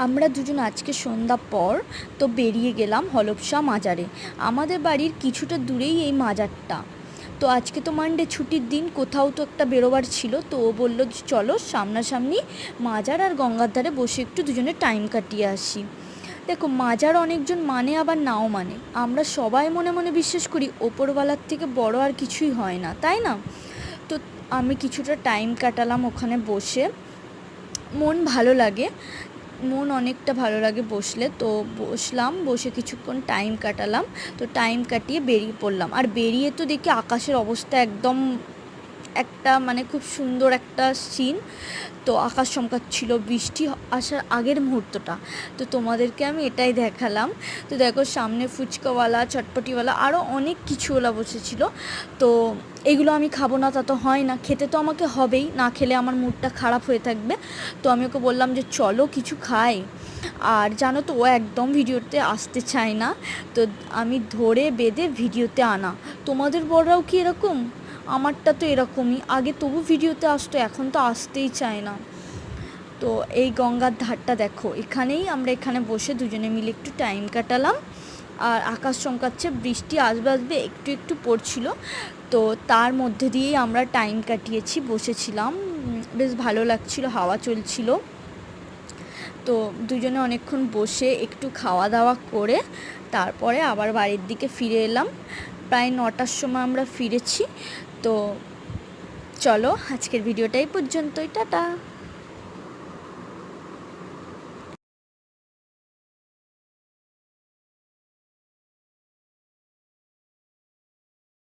আমরা দুজন আজকে সন্ধ্যা পর তো বেরিয়ে গেলাম হলপশা মাজারে। আমাদের বাড়ির কিছুটা দূরেই এই মাজারটা। তো আজকে তো মানডে, ছুটির দিন, কোথাও তো একটা বেরোবার ছিল। তো ও বললো চলো সামনাসামনি মাজার আর গঙ্গার ধারে বসে একটু দুজনে টাইম কাটিয়ে আসি। দেখো, মাজার অনেকজন মানে আবার নাও মানে। আমরা সবাই মনে মনে বিশ্বাস করি ওপরওয়ালার থেকে বড় আর কিছুই হয় না, তাই না? তো আমি কিছুটা টাইম কাটালাম ওখানে বসে। মন অনেকটা ভালো লাগে বসলে। তো বসলাম, বসে কিছুক্ষণ টাইম কাটালাম। তো টাইম কাটিয়ে বেরিয়ে পড়লাম। আর বেরিয়ে তো দেখি আকাশের অবস্থা একদম একটা মানে খুব সুন্দর একটা সিন। তো আকাশ চমকাচ্ছিল, বৃষ্টি আসার আগের মুহূর্তটা। তো তোমাদেরকে আমি এটাই দেখালাম। তো দেখো, সামনে ফুচকাওয়ালা, চটপটিওয়ালা, আরও অনেক কিছুওয়ালা বসেছিল। তো এগুলো আমি খাবো না তা তো হয় না, খেতে তো আমাকে হবেই, না খেলে আমার মুডটা খারাপ হয়ে থাকবে। তো আমি ওকে বললাম যে চলো কিছু খাই। আর জানো তো, ও একদম ভিডিওতে আসতে চায় না। তো আমি ধরে বেঁধে ভিডিওতে আনা। তোমাদের বড়রাও কি এরকম? আমারটা তো এরকমই, আগে তবু ভিডিওতে আসতো, এখন তো আসতেই চায় না। তো এই গঙ্গার ধারটা দেখো, এখানে বসে দুজনে মিলে একটু টাইম কাটালাম। আর আকাশ চমকাচ্ছে, বৃষ্টি আসবে আসবে একটু একটু পড়ছিল। তো তার মধ্যে দিয়েই আমরা টাইম কাটিয়েছি, বসেছিলাম, বেশ ভালো লাগছিল, হাওয়া চলছিল। তো দুজনে অনেকক্ষণ বসে একটু খাওয়া দাওয়া করে তারপরে আবার বাড়ির দিকে ফিরে এলাম। প্রায় 9টার সময় আমরা ফিরেছি। তো চলো, আজকের ভিডিওটা এই পর্যন্তই, টাটা।